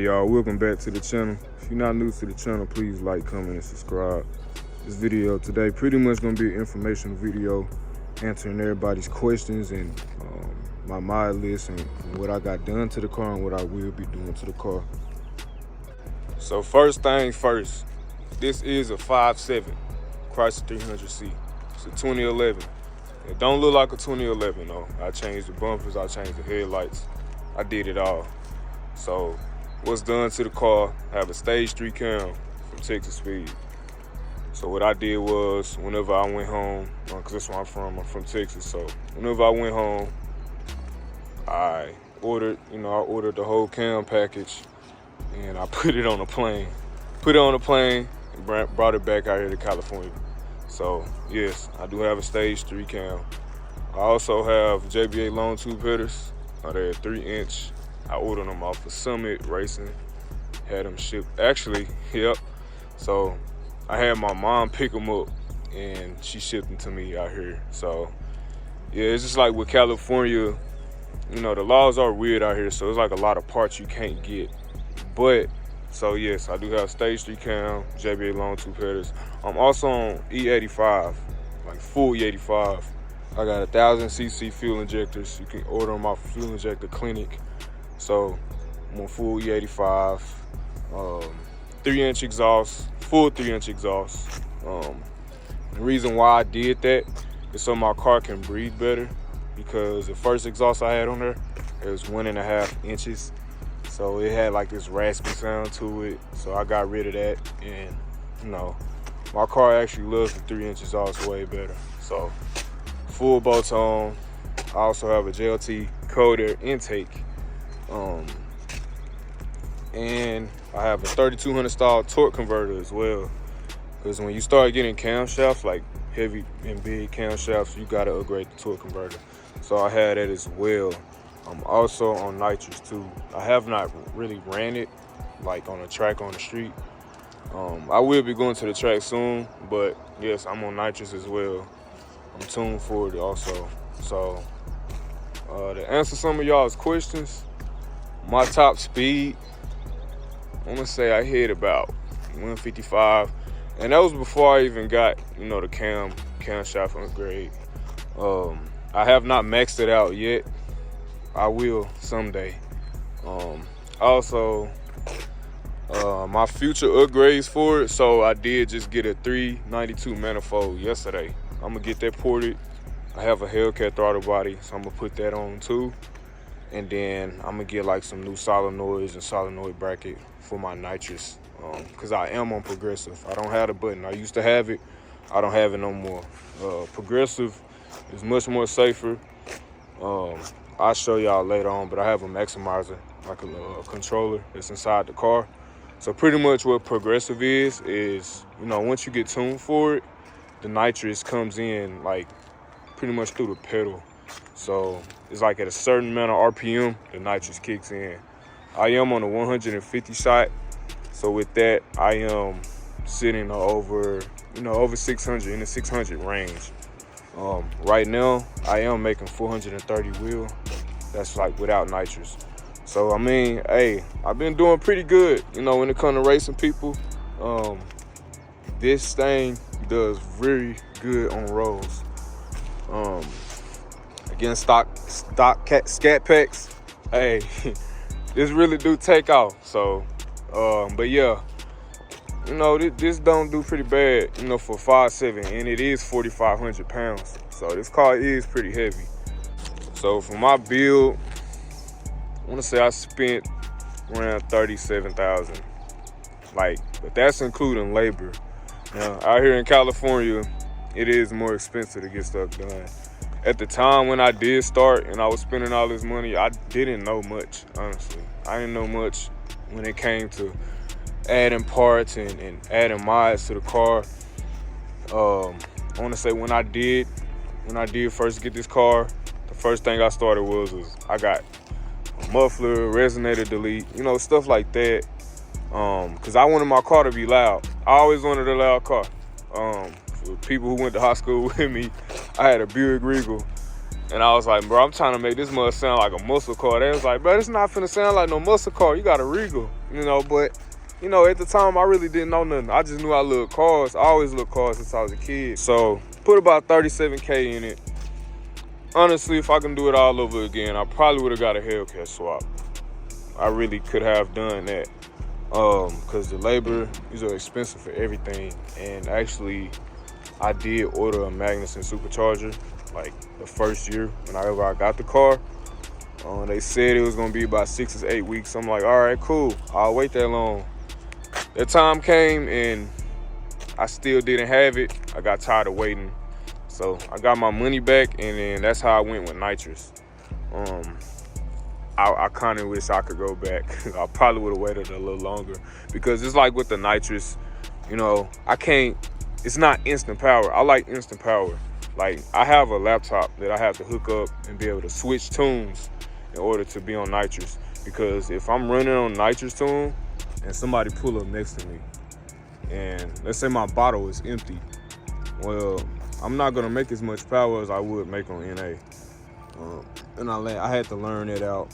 Alright y'all, welcome back to the channel. If you're not new to the channel, please like, comment, and subscribe. This video today pretty much gonna be an informational video answering everybody's questions and my mod list and what I got done to the car and what I will be doing to the car. So first thing first, this is a 5.7 Chrysler 300C. It's a 2011. It don't look like a 2011 though. I changed the bumpers, I changed the headlights, I did it all. So what's done to the car, I have a stage 3 cam from Texas Speed. So what I did was, whenever I went home, because that's where I'm from Texas, so whenever I went home, I ordered the whole cam package and I put it on a plane. And brought it back out here to California. So yes, I do have a stage 3 cam. I also have JBA long tube headers. They're 3-inch. I ordered them off of Summit Racing. Had them shipped, actually, yep. So I had my mom pick them up and she shipped them to me out here. So yeah, it's just like with California, the laws are weird out here. So it's like a lot of parts you can't get. But, so yes, I do have stage 3 cam, JBA long tube headers. I'm also on E85, like full E85. I got 1,000cc fuel injectors. You can order them off Fuel Injector Clinic. So I'm on full E85, 3-inch exhaust, full 3-inch exhaust. The reason why I did that is so my car can breathe better, because the first exhaust I had on there, it was 1.5 inches. So it had like this raspy sound to it. So I got rid of that, and my car actually loves the 3-inch exhaust way better. So full bolt on. I also have a JLT cold air intake. And I have a 3200 style torque converter as well. Because when you start getting camshafts, like heavy and big camshafts, you gotta upgrade the torque converter. So I had that as well. I'm also on NITROUS too. I have not really ran it like on a track on the street. I will be going to the track soon, but yes, I'm on NITROUS as well. I'm tuned for it also. So to answer some of y'all's questions, my top speed, I want to say I hit about 155, and that was before I even got the camshaft upgrade. I have not maxed it out yet. I will someday. Also, my future upgrades for it, so I did just get a 392 manifold yesterday. I'm gonna get that ported. I have a Hellcat throttle body, so I'm gonna put that on too. And then I'm gonna get like some new solenoids and solenoid bracket for my NITROUS, because I am on progressive. I don't have the button. I used to have it. I don't have it no more. Progressive is much more safer. I'll show y'all later on, but I have a maximizer, like a controller that's inside the car. So pretty much what progressive is, once you get tuned for it, the NITROUS comes in like pretty much through the pedal. So it's like at a certain amount of RPM, the NITROUS kicks in. I am on a 150 shot. So with that, I am sitting over 600, in the 600 range. Right now, I am making 430 wheel. That's like without NITROUS. So I mean, hey, I've been doing pretty good, when it comes to racing people. This thing does very good on roads. Again, scat packs, hey, this really do take off. So, but yeah, this don't do pretty bad, for 5.7, and it is 4,500 pounds. So this car is pretty heavy. So for my build, I want to say I spent around 37,000. But that's including labor. Now out here in California, it is more expensive to get stuff done. At the time when I did start and I was spending all this money, I didn't know much, honestly. I didn't know much when it came to adding parts and adding mods to the car. I want to say when I did first get this car, the first thing I started was I got a muffler, resonator delete, stuff like that. Because I wanted my car to be loud. I always wanted a loud car. For people who went to high school with me, I had a Buick Regal. And I was like, bro, I'm trying to make this must sound like a muscle car. They was like, bro, it's not finna sound like no muscle car. You got a Regal. you know, but, you know, at the time, I really didn't know nothing. I just knew I loved cars. I always loved cars since I was a kid. So, put about 37K in it. Honestly, if I can do it all over again, I probably would have got a Hellcat swap. I really could have done that. Because the labor, these are expensive for everything. And actually, I did order a Magnuson supercharger, like the first year whenever I got the car. They said it was gonna be about 6 to 8 weeks. I'm like, all right, cool, I'll wait that long. That time came and I still didn't have it. I got tired of waiting. So I got my money back, and then that's how I went with NITROUS. I kind of wish I could go back. I probably would have waited a little longer, because it's like with the NITROUS, you know, it's not instant power. I like instant power. Like, I have a laptop that I have to hook up and be able to switch tunes in order to be on NITROUS. Because if I'm running on NITROUS tune and somebody pull up next to me, and let's say my bottle is empty, well, I'm not gonna make as much power as I would make on NA. And I had to learn it out,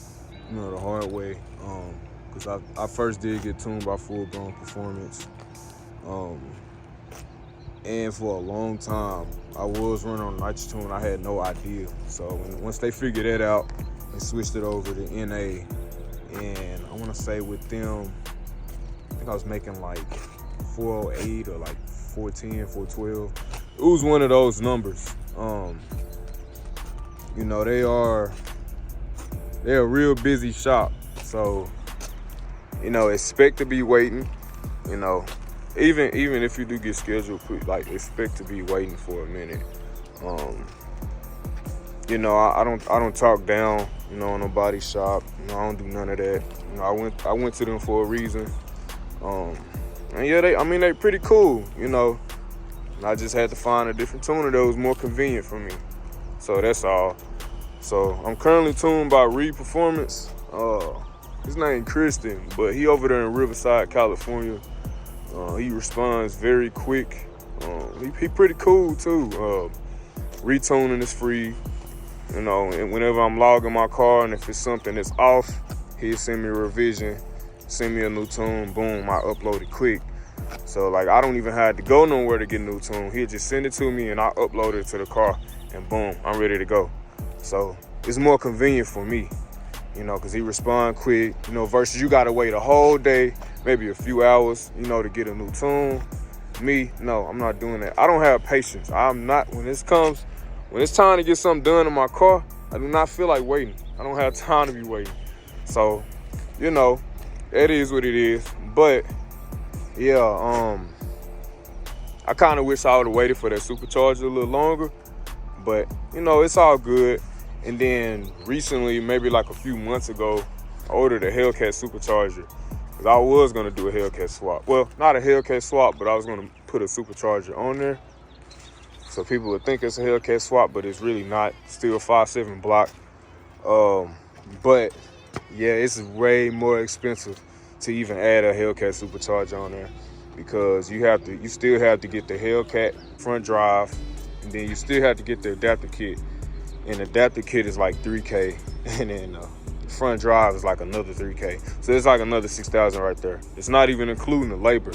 you know, the hard way. Because I first did get tuned by Full Blown Performance. And for a long time, I was running on NITROUS tune. I had no idea. So once they figured that out, they switched it over to NA. And I want to say with them, I think I was making like 408 or like 410, 412. It was one of those numbers. You know, they're a real busy shop. So, you know, expect to be waiting, you know. Even if you do get scheduled, like, expect to be waiting for a minute. You know, I don't talk down, you know, on nobody's shop. You know, I don't do none of that. You know, I went to them for a reason. And yeah, they pretty cool, you know. And I just had to find a different tuner that was more convenient for me. So that's all. So I'm currently tuned by Reed Performance. His name Christian, but he over there in Riverside, California. He responds very quick. He pretty cool too. Retuning is free, you know, and whenever I'm logging my car and if it's something that's off, he'll send me a revision, send me a new tune, boom, I upload it quick. So like, I don't even have to go nowhere to get a new tune. He'll just send it to me and I upload it to the car, and boom, I'm ready to go. So it's more convenient for me, you know, because he respond quick, you know, versus you gotta wait a whole day, maybe a few hours, you know, to get a new tune. Me, no, I'm not doing that. I don't have patience. I'm not, when it's time to get something done in my car, I do not feel like waiting. I don't have time to be waiting. So, you know, that is what it is. But yeah, I kind of wish I would have waited for that supercharger a little longer, but you know, it's all good. And then recently, maybe like a few months ago, I ordered a Hellcat supercharger, because I was gonna do a Hellcat swap. Well, not a Hellcat swap, but I was gonna put a supercharger on there, so people would think it's a Hellcat swap, but it's really not. Still 5.7 block. But yeah, it's way more expensive to even add a Hellcat supercharger on there, because you still have to get the Hellcat front drive, and then you still have to get the adapter kit, and the adapter kit is like $3K, and then the front drive is like another $3K. So it's like another $6,000 right there. It's not even including the labor.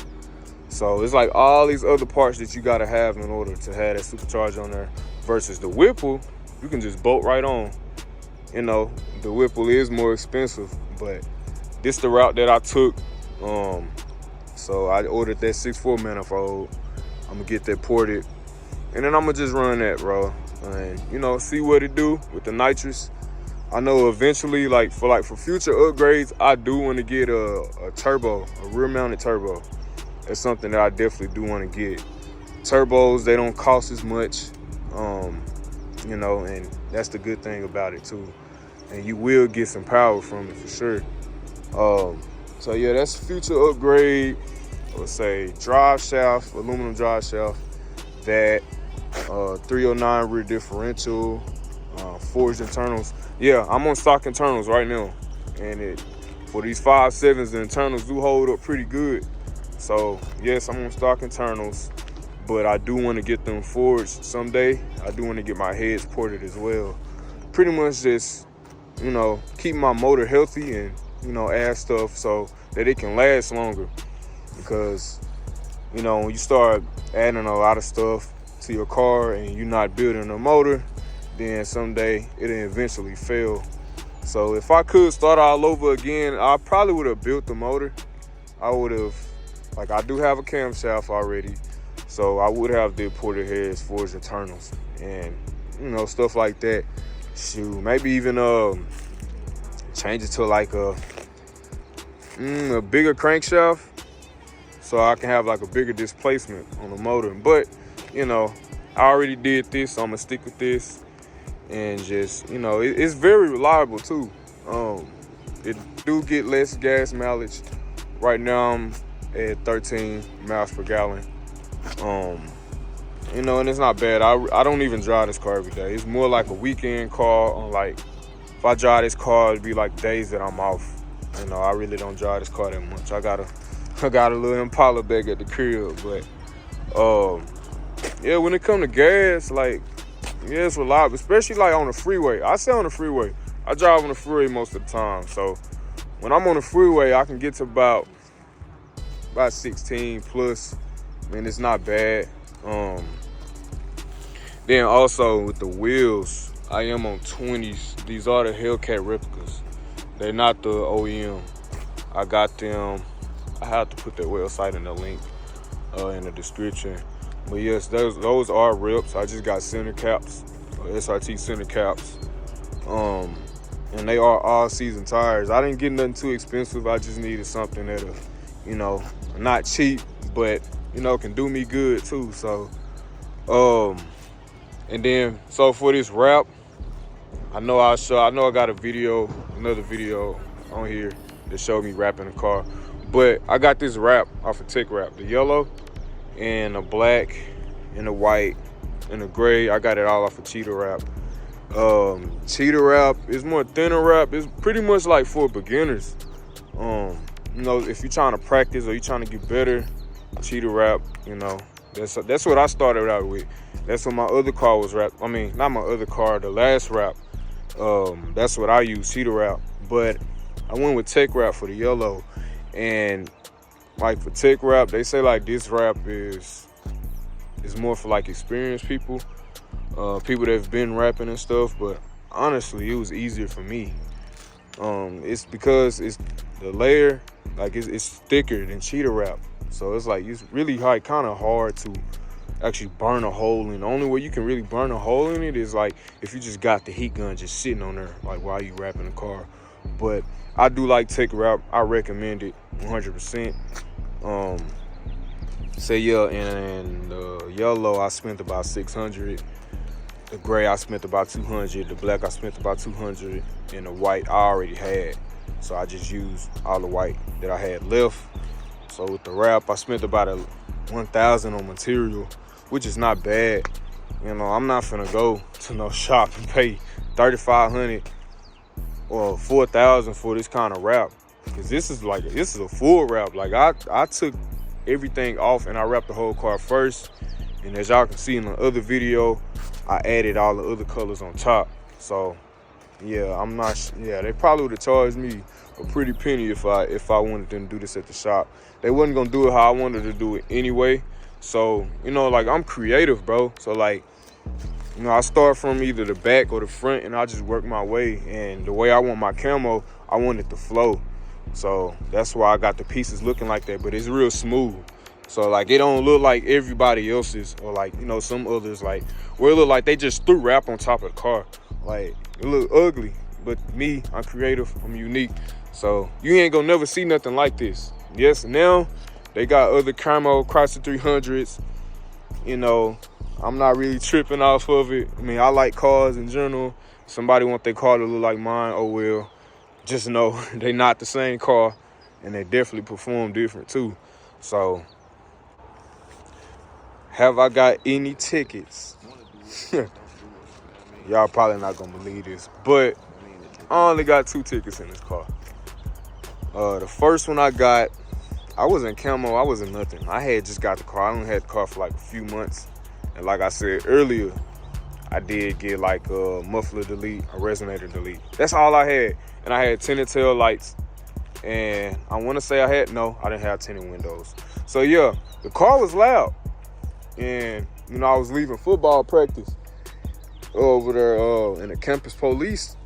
So it's like all these other parts that you gotta have in order to have that supercharger on there. Versus the Whipple, you can just bolt right on. You know, the Whipple is more expensive, but this the route that I took. So I ordered that 6.4 manifold. I'm gonna get that ported, and then I'm gonna just run that, bro, and you know, see what it do with the NITROUS. I know eventually, like for future upgrades, I do want to get a turbo, a rear mounted turbo. That's something that I definitely do want to get. Turbos, they don't cost as much, you know, and that's the good thing about it too. And you will get some power from it for sure. So yeah, that's future upgrade. Let's say drive shaft, aluminum drive shaft, that 309 rear differential, forged internals. Yeah, I'm on stock internals right now, and for these 5.7s, the internals do hold up pretty good. So yes, I'm on stock internals, but I do want to get them forged someday. I do want to get my heads ported as well. Pretty much just, you know, keep my motor healthy and, you know, add stuff so that it can last longer. Because, you know, when you start adding a lot of stuff to your car and you're not building a motor, then someday it'll eventually fail. So if I could start all over again, I probably would have built the motor. I would have, like, I do have a camshaft already, so I would have did ported heads, forged internals, and, you know, stuff like that. Shoot, maybe even change it to like a bigger crankshaft, so I can have like a bigger displacement on the motor. But, you know, I already did this, so I'm gonna stick with this. And just, you know, it's very reliable too. It do get less gas mileage. Right now I'm at 13 miles per gallon. You know, and it's not bad. I don't even drive this car every day. It's more like a weekend car. On like, if I drive this car, it'd be like days that I'm off. You know, I really don't drive this car that much. I got a little Impala back at the crib, but yeah, when it come to gas, like, yeah, it's reliable, especially like on the freeway. I say on the freeway. I drive on the freeway most of the time. So when I'm on the freeway, I can get to about 16 plus. I mean, it's not bad. Then also with the wheels, I am on 20s. These are the Hellcat replicas. They're not the OEM. I got them. I have to put their website in the link in the description. But yes, those are rips. I just got center caps, SRT center caps. And they are all season tires. I didn't get nothing too expensive. I just needed something that, you know, not cheap, but, you know, can do me good too. So, and then, so for this wrap, I know I got another video on here that showed me wrapping the car. But I got this wrap off of Tech Wrap, the yellow and the black and the white and the gray. I got it all off of Cheetah Wrap. Cheetah Wrap is more thinner wrap. It's pretty much like for beginners. You know, if you're trying to practice or you're trying to get better, Cheetah Wrap, you know, that's what I started out with. That's what my other car was wrapped. I mean, not my other car, the last wrap. That's what I use, Cheetah Wrap. But I went with Tech Wrap for the yellow. And like for Tech Wrap, they say like this wrap is more for like experienced people, people that have been rapping and stuff. But honestly, it was easier for me. It's because it's the layer, like it's thicker than Cheetah Wrap, so it's like it's really kind of hard to actually burn a hole in. The only way you can really burn a hole in it is like if you just got the heat gun just sitting on there like while you wrapping the car. But I do like Tech Wrap. I recommend it 100%. Say yeah, and the yellow I spent about 600. The gray I spent about 200. The black I spent about 200. And the white I already had, so I just used all the white that I had left. So with the wrap, I spent about 1,000 on material, which is not bad. You know, I'm not finna go to no shop and pay 3,500 or 4,000 for this kind of wrap, because this is a full wrap. Like I took everything off and I wrapped the whole car first, and as y'all can see in the other video, I added all the other colors on top. So yeah, they probably would have charged me a pretty penny if I wanted them to do this at the shop. They wasn't gonna do it how I wanted to do it anyway. So, you know, like, I'm creative, bro. So like, you know, I start from either the back or the front, and I just work my way. And the way I want my camo, I want it to flow. So that's why I got the pieces looking like that, but it's real smooth. So like, it don't look like everybody else's, or like, you know, some others, like, where it look like they just threw wrap on top of the car. Like, it look ugly, but me, I'm creative, I'm unique. So you ain't gonna never see nothing like this. Yes, now they got other camo Chrysler 300s. You know, I'm not really tripping off of it. I mean, I like cars in general. Somebody want their car to look like mine, oh well. Just know they not the same car, and they definitely perform different too. So, have I got any tickets? Y'all probably not gonna believe this, but I only got 2 tickets in this car. The first one I got, I was in camo, I was in nothing. I had just got the car. I only had the car for like a few months. And like I said earlier, I did get like a muffler delete, a resonator delete. That's all I had. And I had tinted tail lights. and I want to say I didn't have tinted windows. So yeah, the car was loud, and you know, I was leaving football practice over there, and the campus police,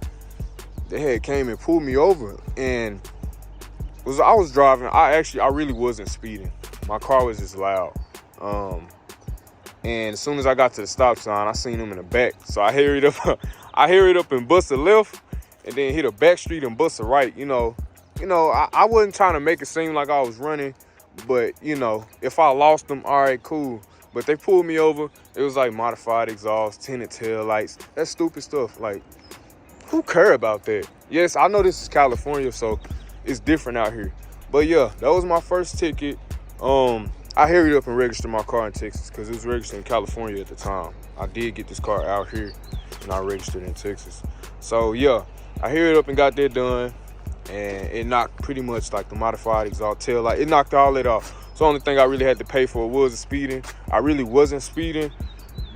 they had came and pulled me over, and I was driving. I really wasn't speeding. My car was just loud. And as soon as I got to the stop sign, I seen him in the back. So I hurried up. I hurried up and bust a left, and then hit a back street and bust a right. You know, I wasn't trying to make it seem like I was running, but you know, if I lost them, all right, cool. But they pulled me over. It was like modified exhaust, tinted tail lights, that stupid stuff. Like, who care about that? Yes, I know this is California, so it's different out here. But yeah, that was my first ticket. I hurried up and registered my car in Texas because it was registered in California at the time. I did get this car out here, and I registered in Texas. So yeah, I hurried up and got that done, and it knocked pretty much like the modified exhaust, tail light. It knocked all that off. So the only thing I really had to pay for was the speeding. I really wasn't speeding,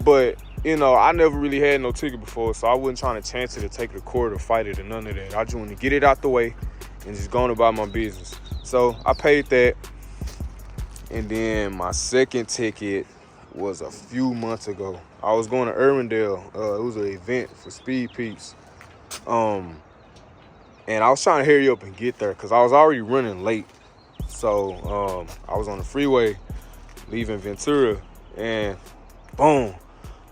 but you know, I never really had no ticket before, so I wasn't trying to chance it to take it to court or fight it or none of that. I just wanted to get it out the way and just going about my business. So I paid that. And then my second ticket was a few months ago. I was going to Irwindale. It was an event for speed peeps. And I was trying to hurry up and get there because I was already running late. So I was on the freeway leaving Ventura, and boom,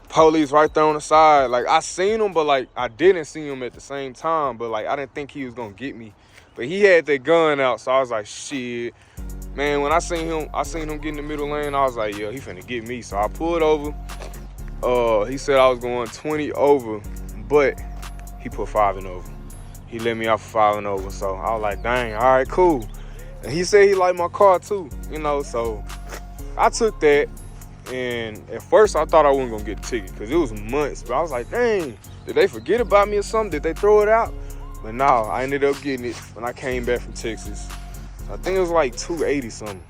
police right there on the side. Like, I seen him, but like I didn't see him at the same time. But like, I didn't think he was gonna get me. But he had that gun out, so I was like, shit. Man, when I seen him get in the middle lane, I was like, yeah, he finna get me. So I pulled over. He said I was going 20 over, but he put 5 and over. He let me off for 5 and over. So I was like, dang, all right, cool. And he said he liked my car too, you know, so I took that. And at first I thought I wasn't gonna get a ticket because it was months, but I was like, dang, did they forget about me or something? Did they throw it out? But no, I ended up getting it when I came back from Texas. I think it was like 280 something.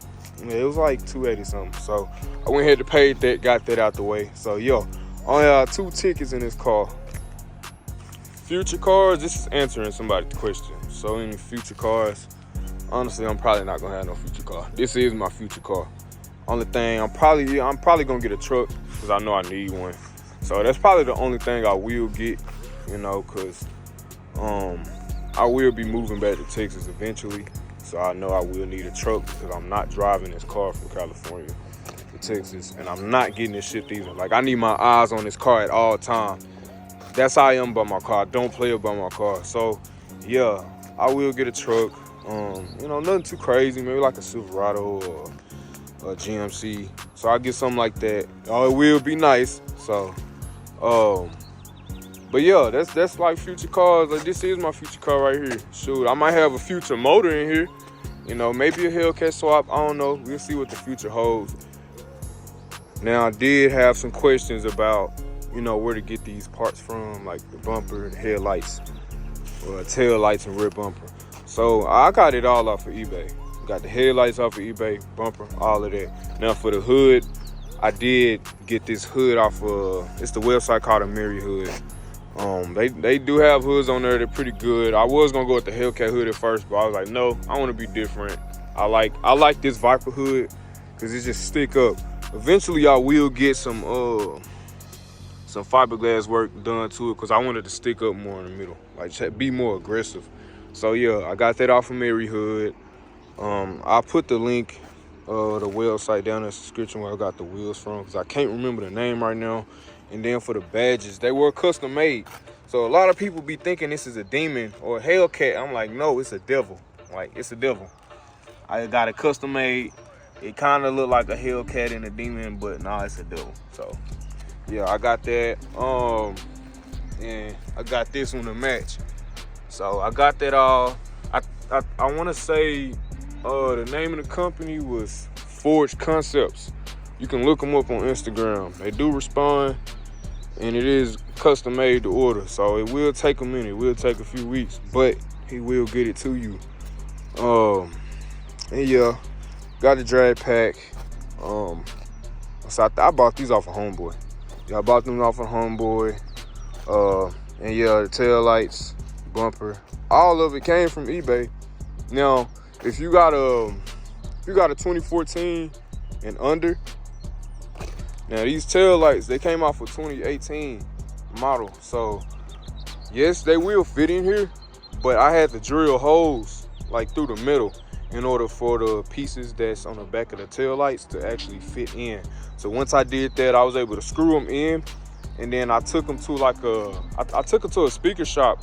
Yeah, it was like 280 something. So I went ahead and paid that, got that out the way. So yo, only 2 tickets in this car. Future cars, this is answering somebody's question. So any future cars, honestly, I'm probably not gonna have no future car. This is my future car. Only thing, I'm probably gonna get a truck because I know I need one. So that's probably the only thing I will get, you know, because I will be moving back to Texas eventually. So I know I will need a truck because I'm not driving this car from California to Texas, and I'm not getting it shipped either. Like, I need my eyes on this car at all times. That's how I am about my car. I don't play about my car. So yeah, I will get a truck. You know, nothing too crazy, maybe like a Silverado or a GMC. So I get something like that. Oh, it will be nice. So but yeah, that's like future cars. Like, this is my future car right here. Shoot, I might have a future motor in here. You know, maybe a Hellcat swap. I don't know. We'll see what the future holds. Now, I did have some questions about, you know, where to get these parts from, like the bumper, the headlights, tail lights, and rear bumper. So I got it all off of eBay. Got the headlights off of eBay, bumper, all of that. Now for the hood, I did get this hood off of, it's the website called Amiri Hood. They do have hoods on there. They're pretty good. I was gonna go with the Hellcat hood at first, but I was like, no, I want to be different. I like this Viper hood because it just stick up. Eventually, I will get some fiberglass work done to it because I wanted to stick up more in the middle, like be more aggressive. So yeah, I got that off of Mary Hood. I'll put the link, the website down in the description where I got the wheels from because I can't remember the name right now. And then for the badges, they were custom made. So a lot of people be thinking this is a demon or a Hellcat. I'm like, no, it's a devil. Like, it's a devil. I got it custom made. It kind of looked like a Hellcat and a demon, but nah, it's a devil. So yeah, I got that. And I got this one to match. So I got that all. I want to say the name of the company was Forged Concepts. You can look them up on Instagram. They do respond, and it is custom made to order. So it will take a minute. It will take a few weeks, but he will get it to you. And yeah, got the drag pack. So I bought these off of Homeboy. Yeah, I bought them off of Homeboy. And yeah, the tail lights, bumper, all of it came from eBay. Now, if you got a 2014 and under, now these tail lights, they came out for 2018 model. So yes, they will fit in here, but I had to drill holes like through the middle in order for the pieces that's on the back of the tail lights to actually fit in. So once I did that, I was able to screw them in, and then I took them to like I took them to a speaker shop,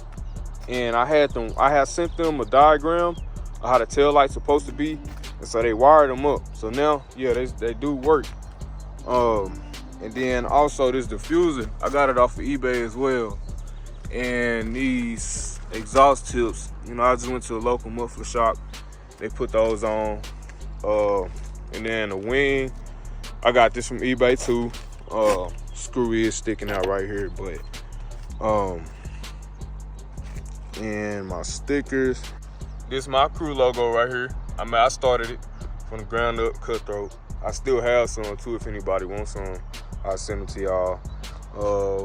and I had sent them a diagram of how the tail light's supposed to be, and so they wired them up. So now, yeah, they do work. And then also this diffuser, I got it off of eBay as well. And these exhaust tips, you know, I just went to a local muffler shop. They put those on. And then the wing, I got this from eBay too. Screw is sticking out right here, but and my stickers. This is my crew logo right here. I mean, I started it from the ground up, Cutthroat. I still have some too. If anybody wants some, I'll send them to y'all.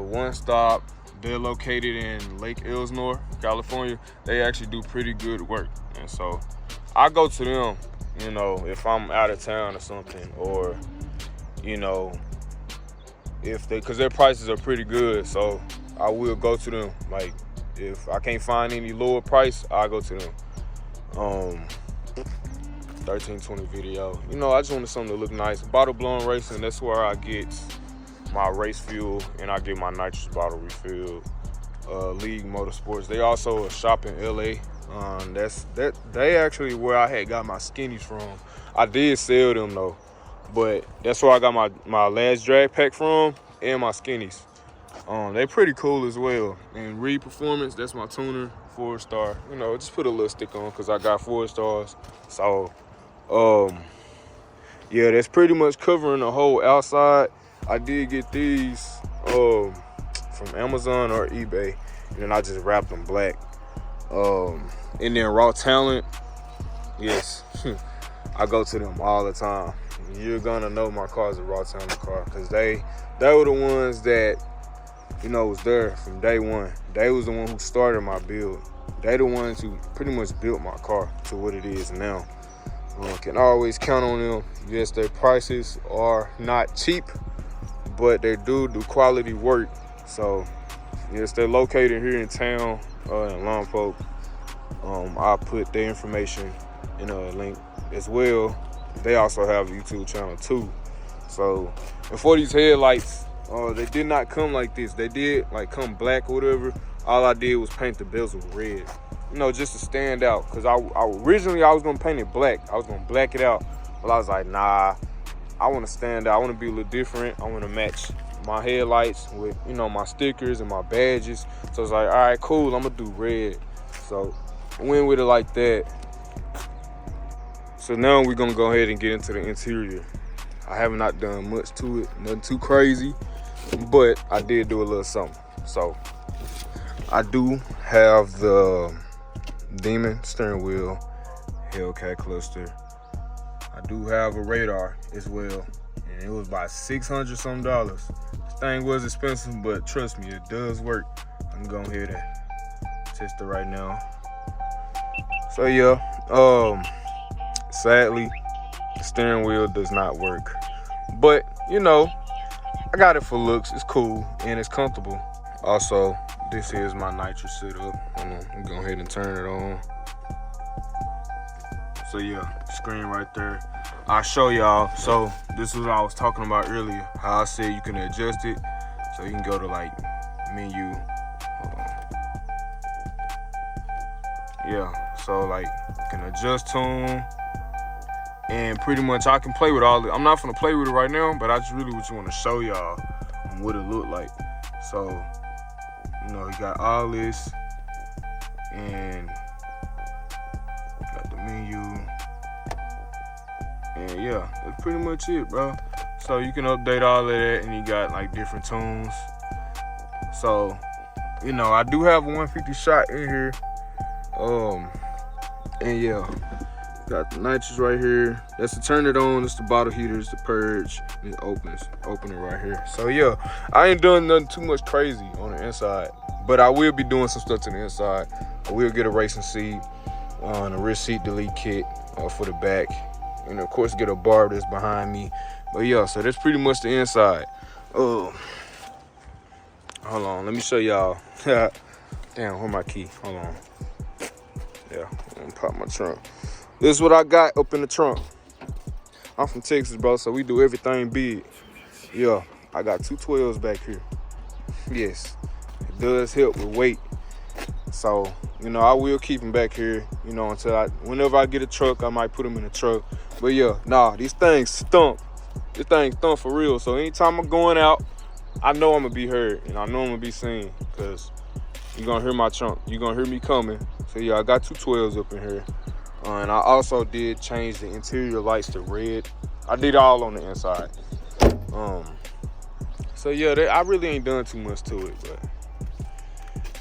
One Stop, they're located in Lake Elsinore, California. They actually do pretty good work, and so I go to them, you know, if I'm out of town or something, or, you know, because their prices are pretty good, so I will go to them. Like, if I can't find any lower price, I'll go to them. 1320 video. You know, I just wanted something to look nice. Bottle Blown Racing, that's where I get my race fuel, and I get my nitrous bottle refilled. League Motorsports, they also a shop in LA. They actually where I had got my skinnies from. I did sell them though, but that's where I got my last drag pack from, and my skinnies. They pretty cool as well. And Reed Performance, that's my tuner, 4-star. You know, just put a little stick on because I got 4 stars. So yeah, that's pretty much covering the whole outside. I did get these from Amazon or eBay, and then I just wrapped them black. And then Raw Talent, yes, I go to them all the time. You're gonna know my car's a Raw Talent car, because they were the ones that, you know, was there from day one. They was the one who started my build. They the ones who pretty much built my car to what it is now. Can always count on them. Yes, their prices are not cheap, but they do quality work. So yes, they're located here in town, in Lompoc. I'll put their information in a link as well. They also have a YouTube channel too. So, and for these headlights, they did not come like this. They did like come black or whatever. All I did was paint the bezel red, you know, just to stand out. Cause originally I was gonna paint it black. I was gonna black it out, but I was like, nah, I want to stand out. I want to be a little different. I want to match my headlights with, you know, my stickers and my badges. So it's like, all right, cool, I'm gonna do red. So I went with it like that. So now we're gonna go ahead and get into the interior. I have not done much to it, nothing too crazy, but I did do a little something. So I do have the Demon steering wheel, Hellcat cluster. I do have a radar as well, and it was about $600 some. This thing was expensive, but trust me, it does work. I'm going ahead and test it right now. So yeah, sadly, the steering wheel does not work, but you know, I got it for looks. It's cool and it's comfortable. Also, this is my nitrous setup. I'm going ahead and turn it on. So yeah, screen right there. I'll show y'all. So this is what I was talking about earlier, how I said you can adjust it. So you can go to like menu. Yeah, so like you can adjust tune, and pretty much I can play with all it. I'm not gonna play with it right now, but I just really want to show y'all what it looked like. So, you know, you got all this, and got the menu, and yeah, that's pretty much it, bro. So you can update all of that, and you got like different tunes. So, you know, I do have a 150 shot in here. And yeah, got the nitrous right here. That's to turn it on. It's the bottle heaters, the purge. It opens, open it right here. So yeah, I ain't done nothing too much crazy on the inside, but I will be doing some stuff to the inside. I will get a racing seat. on a rear seat delete kit for the back, and of course get a bar that's behind me. But yeah, so that's pretty much the inside. Hold on, let me show y'all. Damn, where's my key? Hold on. Yeah, I'm gonna pop my trunk. This is what I got up in the trunk. I'm from Texas, bro, so we do everything big. Yeah, I got 2 12s back here. Yes, it does help with weight. So, you know, I will keep them back here, you know, until whenever I get a truck, I might put them in the truck. But yeah, nah, these things stump. This thing stump for real. So anytime I'm going out, I know I'm gonna be heard and I know I'm gonna be seen, because you're gonna hear my trunk. You're gonna hear me coming. So yeah, I got 2 12s up in here. And I also did change the interior lights to red. I did all on the inside. So yeah, I really ain't done too much to it, but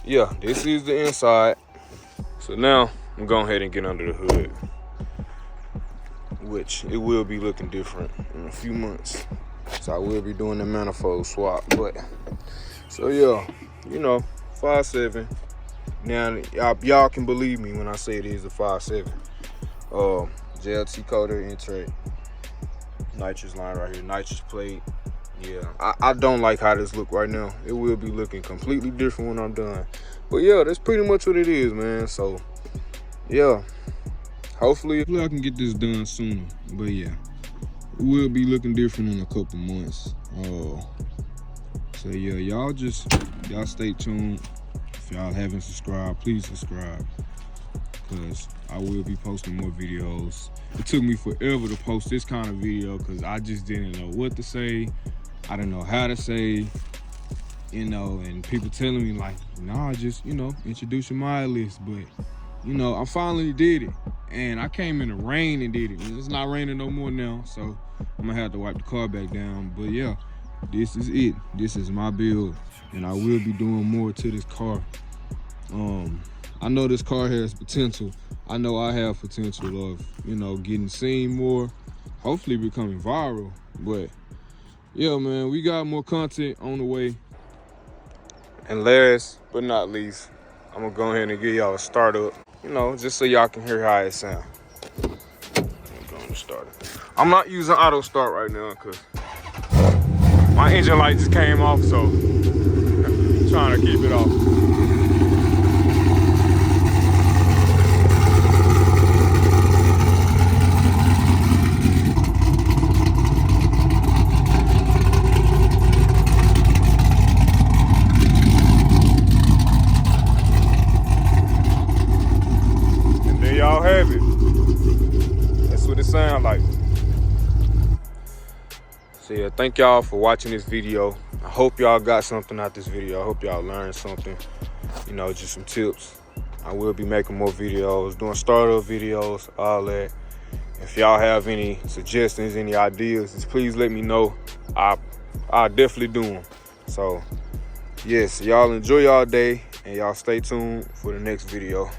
yeah, this is the inside. So now I'm going ahead and get under the hood, which it will be looking different in a few months. So I will be doing the manifold swap. But so yeah, you know, 5.7. Now y'all can believe me when I say it is a 5.7. JLT coater, intake, NITROUS line right here, NITROUS plate. Yeah, I don't like how this look right now. It will be looking completely different when I'm done. But yeah, that's pretty much what it is, man. So yeah, hopefully I can get this done sooner. But yeah, it will be looking different in a couple months. So yeah, y'all stay tuned. If y'all haven't subscribed, please subscribe, because I will be posting more videos. It took me forever to post this kind of video because I just didn't know what to say. I didn't know how to say, you know, and people telling me like, nah, just, you know, introduce your mild list. But, you know, I finally did it. And I came in the rain and did it. And it's not raining no more now, so I'm gonna have to wipe the car back down. But yeah, this is it. This is my build. And I will be doing more to this car. I know this car has potential. I know I have potential of, you know, getting seen more, hopefully becoming viral. But yeah, man, we got more content on the way. And last but not least, I'm gonna go ahead and give y'all a startup, you know, just so y'all can hear how it sounds. I'm going to start it. I'm not using auto start right now because my engine light just came off, so I'm trying to keep it off. Y'all have it. That's what it sounds like. So yeah, thank y'all for watching this video. I hope y'all got something out this video. I hope y'all learned something, you know, just some tips. I will be making more videos, doing startup videos, all that. If y'all have any suggestions, any ideas, just please let me know. I'll definitely do them. So yes, y'all enjoy y'all day and y'all stay tuned for the next video.